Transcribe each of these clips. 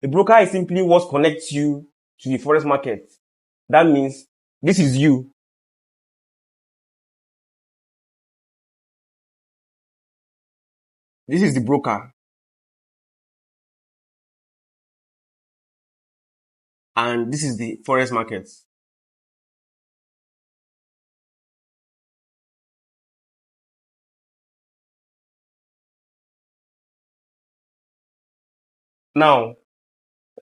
The broker is simply what connects you to the forex market. That means this is you. This is the broker. And this is the forex market. Now,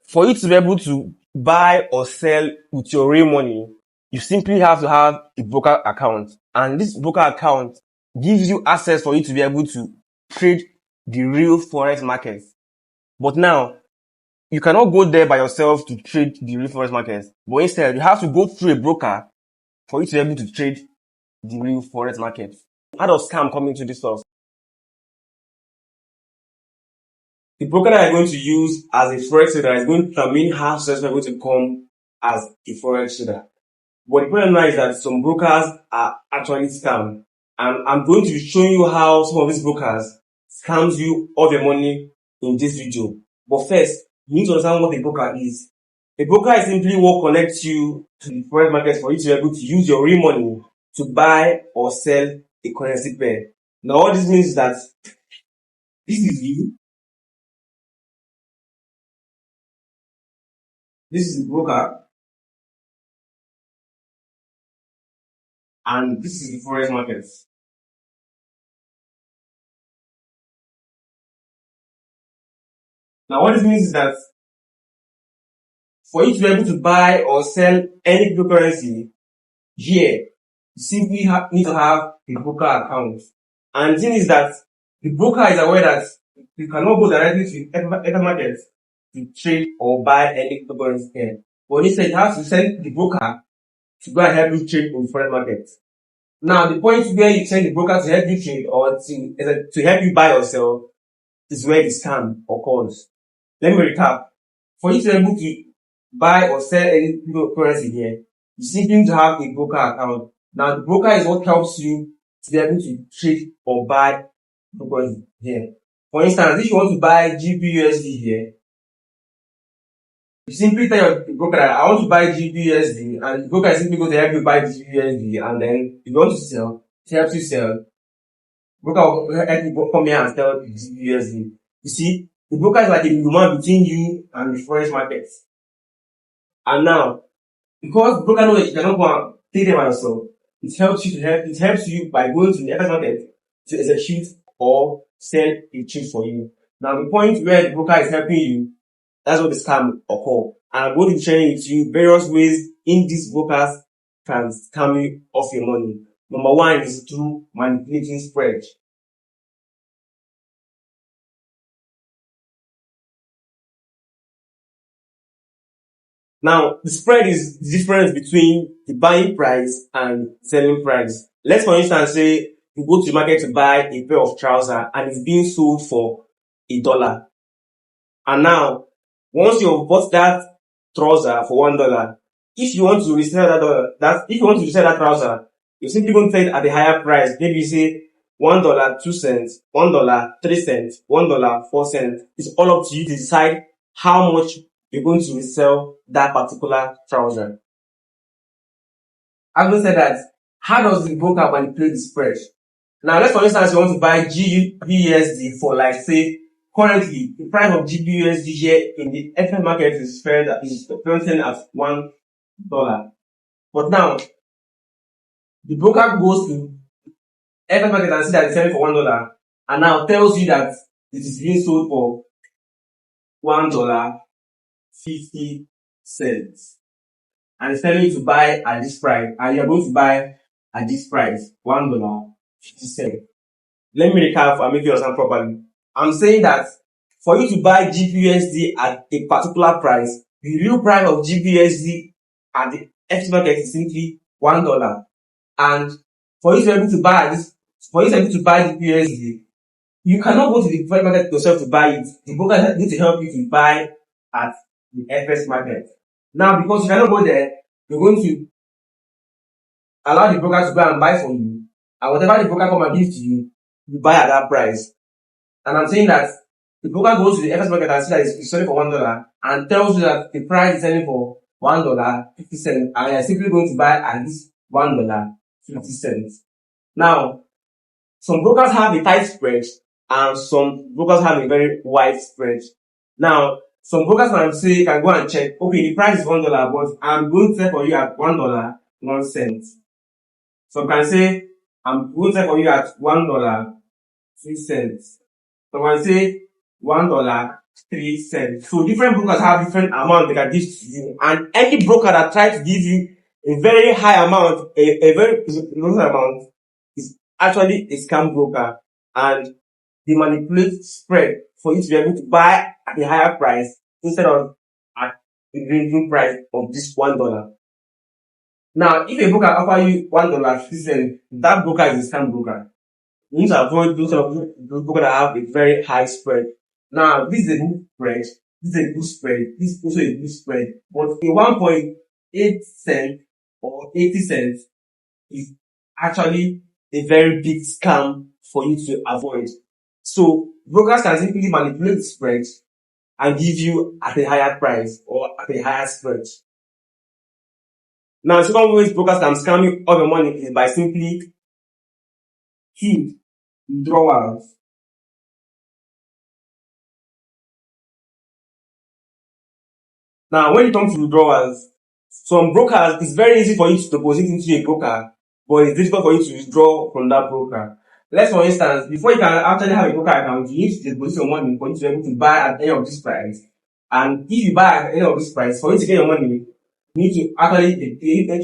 for you to be able to buy or sell with your real money, you simply have to have a broker account. And this broker account gives you access for you to be able to trade the real forex market. But now, you cannot go there by yourself to trade the real forex market. But instead, you have to go through a broker for you to be able to trade the real forex market. How does scam come into this stuff? The broker that you're going to use as a forex trader is going to determine how successful you're going to become as a forex trader. But the problem now is that some brokers are actually scam. And I'm going to be showing you how some of these brokers scams you of your money in this video. But first, you need to understand what a broker is. A broker is simply what connects you to the forex market for you to be able to use your real money to buy or sell a currency pair. Now, what this means is that this is you. This is the broker. And this is the forex market. Now, what this means is that for you to be able to buy or sell any cryptocurrency here, you simply need to have a broker account. And the thing is that the broker is aware that you cannot go directly to the market to trade or buy any cryptocurrency here. But instead, you have to send the broker to go and help you trade on the foreign market. Now, the point where you send the broker to help you trade or to help you buy or sell is where the scam occurs. Let me recap. For you to be able to buy or sell any cryptocurrency here, you simply need to have a broker account. Now, the broker is what helps you to be able to trade or buy cryptocurrency here. For instance, if you want to buy GBUSD here, you simply tell your broker that I want to buy GBUSD, and the broker is simply going to help you buy GBUSD, and then if you want to sell, it helps you sell. Broker will help you come here and sell GBUSD. You see, the broker is like a middleman between you and the forex market. And now, because the broker knows that you cannot go and take them and sell, it helps you by going to the FX market to execute or sell a trade for you. Now, the point where the broker is helping you, that's what the scam occur. And I'm going to be sharing with you various ways in these brokers can scam you off your money. Number one is through manipulating spread. Now, the spread is the difference between the buying price and selling price. Let's, for instance, say you go to the market to buy a pair of trousers and it's being sold for $1. And now, once you've bought that trouser for $1, if you want to resell that trouser, you're simply going to sell it at a higher price. Maybe you say $1, 2 cents, $1, 3 cents, $1, 4 cents. It's all up to you to decide how much you're going to resell that particular trouser. Having said that, how does the broker manipulate the spread? Now, let's for instance, you want to buy GBUSD for, like, say, currently, the price of GBUSD here in the FX market is fair at $1. But now, the broker goes to FX market and sees that it's selling for $1 and now tells you that it is being sold for $1.50. And it's telling you to buy at this price, and you're going to buy at this price, $1.50. Let me recap and make you understand properly. I'm saying that for you to buy GBUSD at a particular price, the real price of GBUSD at the FX market is simply $1. And for you to be able to buy GBUSD, you cannot go to the FX market yourself to buy it. The broker needs to help you to buy at the FX market. Now, because you cannot go there, you're going to allow the broker to go and buy for you. And whatever the broker come and give to you, you buy at that price. And I'm saying that the broker goes to the FX market and sees that it's selling for $1 and tells you that the price is selling for $1.50 and you're simply going to buy at this $1.50. Now, some brokers have a tight spread and some brokers have a very wide spread. Now, some brokers can go and check, okay, the price is $1, but I'm going to sell for you at $1.01. Some can say, I'm going to sell for you at $1.03. Some can say $1.03. So different brokers have different amount they can give to you, and any broker that tries to give you a very high amount, a very low amount, is actually a scam broker, and they manipulate spread for you to be able to buy at a higher price instead of at the ranging price of this $1. Now, if a broker offer you $1.50, that broker is a scam broker. You need to avoid those brokers that have a very high spread. Now, this is a good spread. This is a good spread. This is also a good spread. But a 1.8 cent or 80 cents is actually a very big scam for you to avoid. So, brokers can simply manipulate the spread and give you at a higher price or at a higher spread. Now, the second way brokers can scam you all your money is by simply withdrawals. Now, when it comes to withdrawals, some brokers, it's very easy for you to deposit into a broker, but it's difficult for you to withdraw from that broker. Let's for instance, before you can actually have a broker account, you need to deposit your money for you to be able to buy at any of this price. And if you buy at any of this price, for you to get your money, you need to actually create an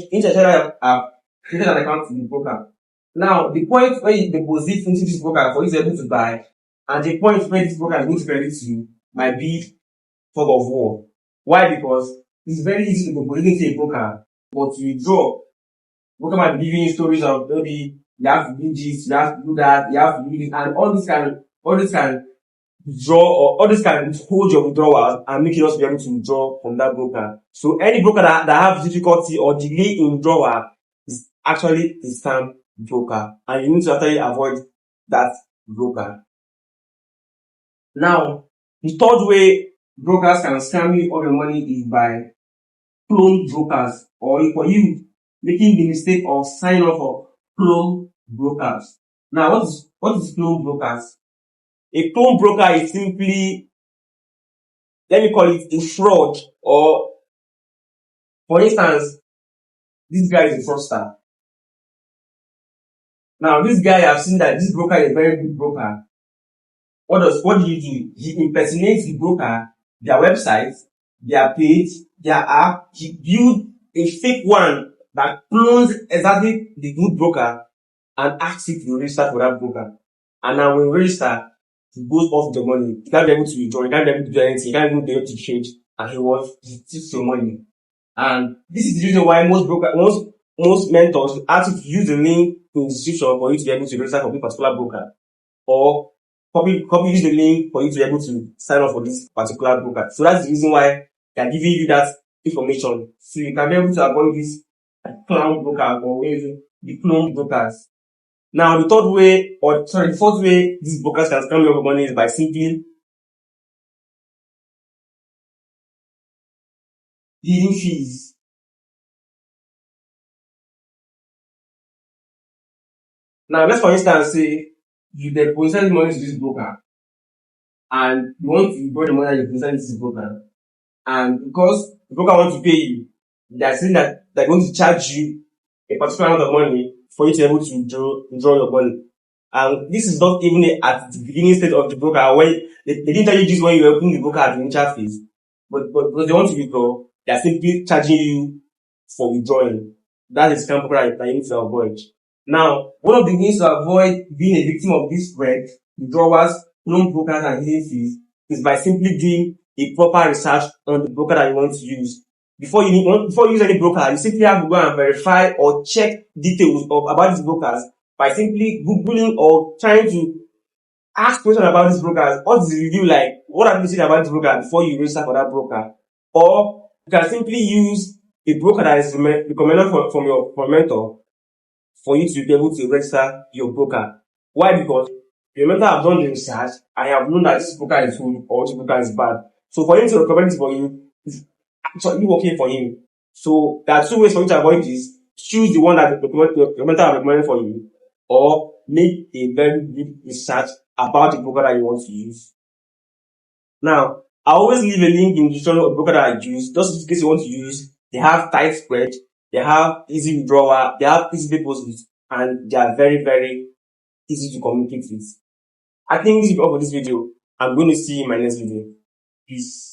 account to the broker. Now, the point where you deposit into this broker for you to be able to buy, and the point where this broker is going to credit you might be fog of war. Why? Because it's very easy to deposit into a broker, but to withdraw, broker might be giving you stories of maybe you have to do this, you have to do that, you have to do this, and all this can withdraw, or all this can hold your withdrawal and make you not be able to withdraw from that broker. So any broker that have difficulty or delay in withdrawal is actually a scam broker, and you need to actually avoid that broker. Now, the third way brokers can scam you all your money is by clone brokers, or for you making the mistake of signing up for clone brokers. Now, what is clone brokers? A clone broker is simply, let me call it a fraud, or for instance, this guy is a fraudster. Now, this guy, I've seen that this broker is a very good broker. What do you do? He impersonates the broker, their website, their page, their app. He builds a fake one that clones exactly the good broker and asks you to register for that broker. And now when you register, he goes off the money. You can't be able to withdraw, you can't be able to do anything, you can't even be able to change, and he steals your money. And this is the reason why most mentors ask you to use the link in the description for you to be able to register for a particular broker, or copy use the link for you to be able to sign up for this particular broker. So that's the reason why they're giving you that information, so you can be able to avoid this clown broker or the clone brokers. Now, the fourth way these brokers can scam your money is by simply hidden fees. Now, let's for instance say you deposit money to this broker, and you want to withdraw the money that you deposit to this broker, and because the broker wants to pay you, they're saying that they're going to charge you a particular amount of money for you to be able to withdraw your money. And this is not even at the beginning stage of the broker, when they didn't tell you this when you were opening the broker at the initial phase, but because they want to withdraw, they're simply charging you for withdrawing. That is scam broker that you need to avoid. Now, one of the ways to avoid being a victim of this spread, withdrawals, clone brokers, and hidden fees is by simply doing a proper research on the broker that you want to use. Before you use any broker, you simply have to go and verify or check details about these brokers by simply Googling or trying to ask questions about these brokers. What is the review like? What are you saying about this broker before you register for that broker? Or you can simply use a broker that is recommended from your mentor for you to be able to register your broker. Why? Because the mentor have done the research, I have known that this broker is good or this broker is bad. So for him to recommend it for you is actually working for him. So there are two ways for you to avoid this. Choose the one that the mentor have recommended for you, or make a very deep research about the broker that you want to use. Now, I always leave a link in the description of the broker that I use, just in case you want to use. They have tight spread, they have easy withdrawal, they have easy deposit, and they are very, very easy to communicate with. I think this is all for this video. I'm going to see you in my next video. Peace.